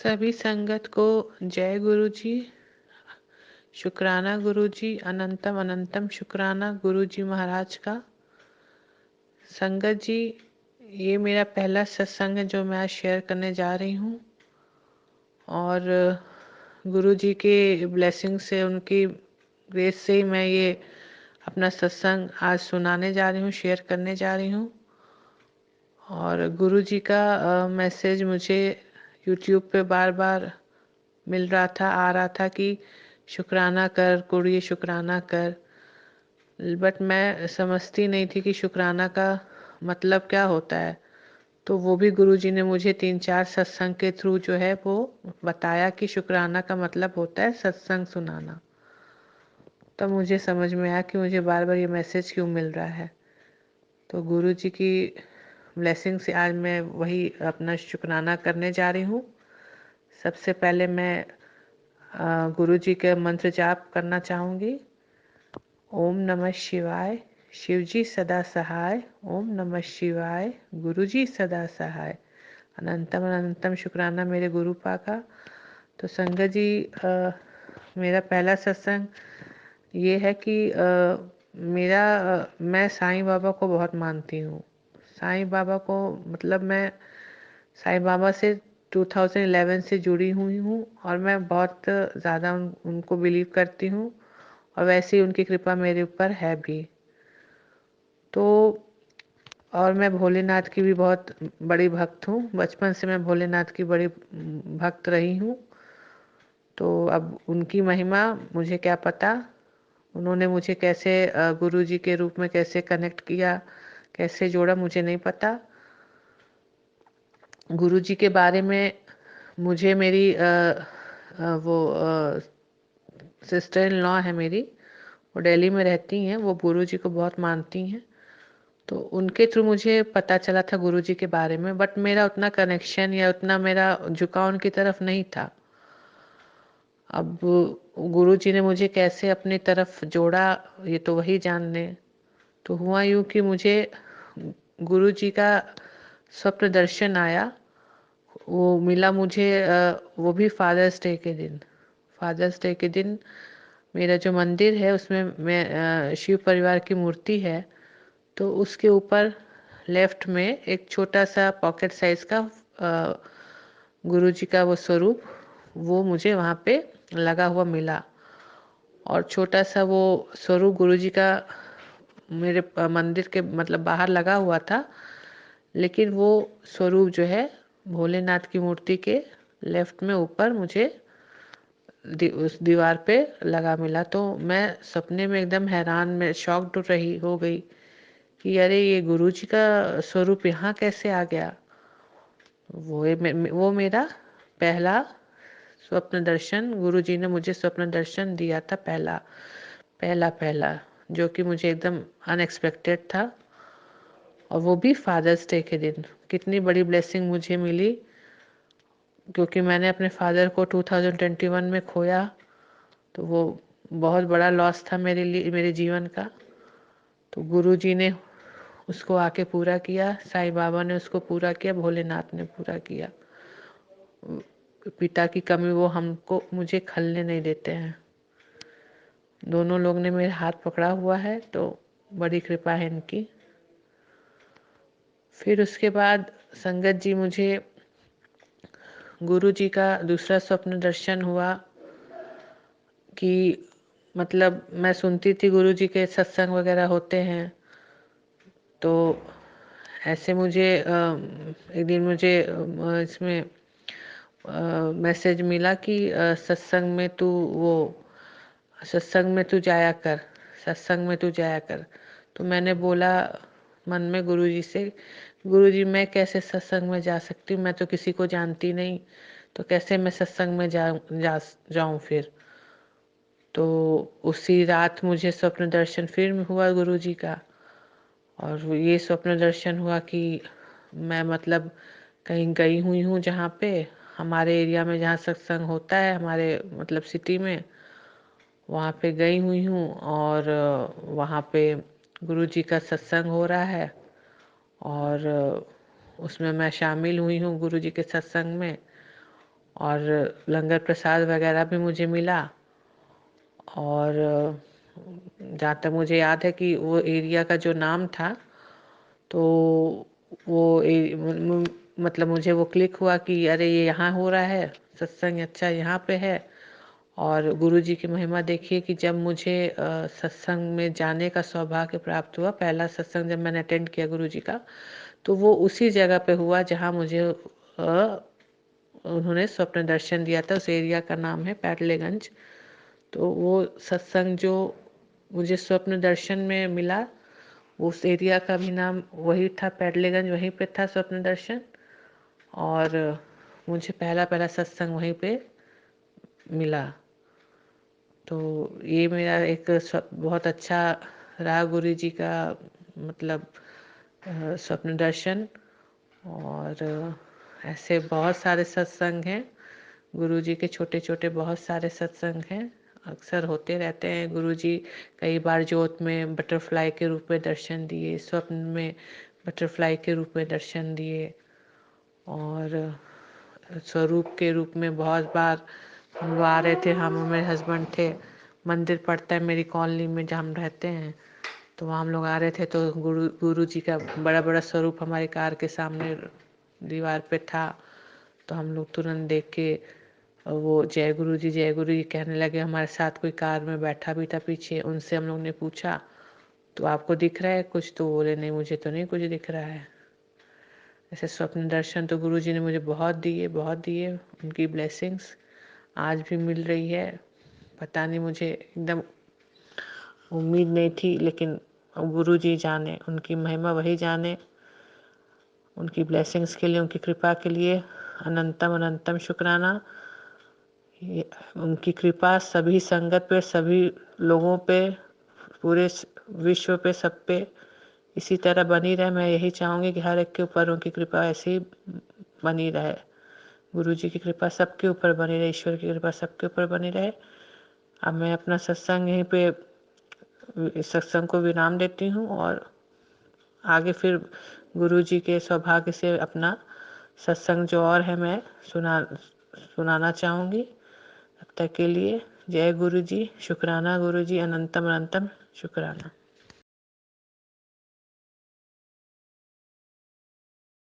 सभी संगत को जय गुरु जी। शुक्राना गुरु जी, अनंतम अनंतम शुक्राना गुरु जी महाराज का। संगत जी, ये मेरा पहला सत्संग है जो मैं आज शेयर करने जा रही हूँ। और गुरु जी के ब्लेसिंग से, उनकी ग्रेस से ही मैं ये अपना सत्संग आज सुनाने जा रही हूँ, शेयर करने जा रही हूँ। और गुरु जी का मैसेज मुझे यूट्यूब पे बार बार मिल रहा था, आ रहा था कि शुक्राना कर कुड़िए, शुक्राना कर। बट मैं समझती नहीं थी कि शुक्राना का मतलब क्या होता है। तो वो भी गुरुजी ने मुझे 3-4 सत्संग के थ्रू जो है वो बताया कि शुक्राना का मतलब होता है सत्संग सुनाना। तब मुझे समझ में आया कि मुझे बार बार ये मैसेज क्यों मिल रहा है। तो गुरुजी की ब्लेसिंग से आज मैं वही अपना शुक्राना करने जा रही हूँ। सबसे पहले मैं गुरुजी के मंत्र जाप करना चाहूँगी। ओम नमः शिवाय, शिवजी सदा सहाय। ओम नमः शिवाय, गुरुजी सदा सहाय। अनंतम अनंतम शुक्राना मेरे गुरुपा का। तो संगत जी, मेरा पहला सत्संग ये है कि मैं साईं बाबा को बहुत मानती हूँ। साईं बाबा को मतलब मैं साईं बाबा से 2011 से जुड़ी हुई हूँ और मैं बहुत ज़्यादा उनको बिलीव करती हूँ। और वैसे ही उनकी कृपा मेरे ऊपर है भी। तो और मैं भोलेनाथ की भी बहुत बड़ी भक्त हूँ। बचपन से मैं भोलेनाथ की बड़ी भक्त रही हूँ। तो अब उनकी महिमा मुझे क्या पता, उन्होंने मुझे कैसे गुरुजी के रूप में कैसे कनेक्ट किया, कैसे जोड़ा, मुझे नहीं पता। गुरुजी के बारे में मुझे मेरी वो सिस्टर इन लॉ है मेरी, वो दिल्ली में रहती हैं, वो गुरुजी को बहुत मानती हैं। तो उनके थ्रू मुझे पता चला था गुरुजी के बारे में। बट मेरा उतना कनेक्शन या उतना मेरा झुकाव उनकी तरफ नहीं था। अब गुरुजी ने मुझे कैसे अपनी तरफ जोड़ा, ये तो वही जाने। तो हुआ यूं कि मुझे गुरुजी का स्वप्न दर्शन आया। वो मिला मुझे वो भी फादर्स डे के दिन। फादर्स डे के दिन मेरा जो मंदिर है उसमें मैं शिव परिवार की मूर्ति है। तो उसके ऊपर लेफ्ट में एक छोटा सा पॉकेट साइज का गुरुजी का वो स्वरूप, वो मुझे वहाँ पे लगा हुआ मिला। और छोटा सा वो स्वरूप गुरुजी का मेरे मंदिर के मतलब बाहर लगा हुआ था। लेकिन वो स्वरूप जो है भोलेनाथ की मूर्ति के लेफ्ट में ऊपर मुझे उस दीवार पे लगा मिला। तो मैं सपने में एकदम हैरान में शॉक्ड रही हो गई कि अरे ये गुरुजी का स्वरूप यहाँ कैसे आ गया। वो मेरा पहला स्वप्न दर्शन, गुरुजी ने मुझे स्वप्न दर्शन दिया था, पहला पहला पहला, जो कि मुझे एकदम अनएक्सपेक्टेड था। और वो भी फादर्स डे के दिन। कितनी बड़ी ब्लेसिंग मुझे मिली, क्योंकि मैंने अपने फादर को 2021 में खोया। तो वो बहुत बड़ा लॉस था मेरे लिए, मेरे जीवन का। तो गुरुजी ने उसको आके पूरा किया, साईं बाबा ने उसको पूरा किया, भोलेनाथ ने पूरा किया। पिता की कमी वो हमको मुझे खलने नहीं देते हैं। दोनों लोग ने मेरे हाथ पकड़ा हुआ है, तो बड़ी कृपा है इनकी। फिर उसके बाद संगत जी, मुझे गुरु जी का दूसरा स्वप्न दर्शन हुआ कि मतलब मैं सुनती थी गुरु जी के सत्संग वगैरह होते हैं। तो ऐसे मुझे एक दिन मुझे इसमें मैसेज मिला कि सत्संग में तू जाया कर, सत्संग में तू जाया कर। तो मैंने बोला मन में गुरुजी से, गुरुजी मैं कैसे सत्संग में जा सकती हूँ, मैं तो किसी को जानती नहीं, तो कैसे मैं सत्संग में जाऊं फिर। तो उसी रात मुझे स्वप्न दर्शन फिर हुआ गुरुजी का। और ये स्वप्न दर्शन हुआ कि मैं मतलब कहीं गई हुई हूँ, जहाँ पे हमारे एरिया में जहाँ सत्संग होता है, हमारे मतलब सिटी में, वहाँ पे गई हुई हूँ। और वहाँ पे गुरुजी का सत्संग हो रहा है। और उसमें मैं शामिल हुई हूँ गुरुजी के सत्संग में। और लंगर प्रसाद वगैरह भी मुझे मिला। और जहाँ तक मुझे याद है कि वो एरिया का जो नाम था, तो वो मतलब मुझे वो क्लिक हुआ कि अरे ये यहाँ हो रहा है सत्संग, अच्छा यहाँ पे है। और गुरुजी की महिमा देखिए कि जब मुझे सत्संग में जाने का सौभाग्य प्राप्त हुआ, पहला सत्संग जब मैंने अटेंड किया गुरुजी का, तो वो उसी जगह पे हुआ जहाँ मुझे उन्होंने स्वप्न दर्शन दिया था। उस एरिया का नाम है पैटलेगंज। तो वो सत्संग जो मुझे स्वप्न दर्शन में मिला, उस एरिया का भी नाम वही था, पैटलेगंज, वहीं पे था स्वप्न दर्शन। और मुझे पहला पहला सत्संग वहीं पे मिला। तो ये मेरा एक बहुत अच्छा रहा गुरु जी का, मतलब स्वप्न दर्शन। और ऐसे बहुत सारे सत्संग हैं गुरु जी के, छोटे छोटे बहुत सारे सत्संग हैं, अक्सर होते रहते हैं। गुरु जी कई बार जोत में बटरफ्लाई के रूप में दर्शन दिए, स्वप्न में बटरफ्लाई के रूप में दर्शन दिए, और स्वरूप के रूप में बहुत बार हम लोग आ रहे थे, हम और मेरे हस्बैंड थे। मंदिर पड़ता है मेरी कॉलोनी में जहाँ हम रहते हैं, तो वहाँ हम लोग आ रहे थे, तो गुरु जी का बड़ा बड़ा स्वरूप हमारे कार के सामने दीवार पे था। तो हम लोग तुरंत देख के वो जय गुरु जी, जय गुरु जी कहने लगे। हमारे साथ कोई कार में बैठा भी था पीछे, उनसे हम लोग ने पूछा तो आपको दिख रहा है कुछ? तो बोले नहीं, मुझे तो नहीं कुछ दिख रहा है। ऐसे स्वप्न दर्शन तो गुरु जी ने मुझे बहुत दिए, बहुत दिए। उनकी ब्लेसिंग्स आज भी मिल रही है। पता नहीं, मुझे एकदम उम्मीद नहीं थी, लेकिन अब गुरु जी जाने, उनकी महिमा वही जाने। उनकी ब्लेसिंग्स के लिए, उनकी कृपा के लिए अनंतम अनंतम शुक्राना। उनकी कृपा सभी संगत पे, सभी लोगों पे, पूरे विश्व पे, सब पे इसी तरह बनी रहे। मैं यही चाहूँगी कि हर एक के ऊपर उनकी कृपा ऐसे ही बनी रहे। गुरु जी की कृपा सबके ऊपर बनी रहे, ईश्वर की कृपा सबके ऊपर बनी रहे। अब मैं अपना सत्संग यहीं पे, इस सत्संग को विराम देती हूँ, और आगे फिर गुरु जी के सौभाग्य से अपना सत्संग जो और है मैं सुनाना चाहूँगी। तब तक के लिए जय गुरु जी, शुक्राना गुरु जी, अनंतम अनंतम शुक्राना।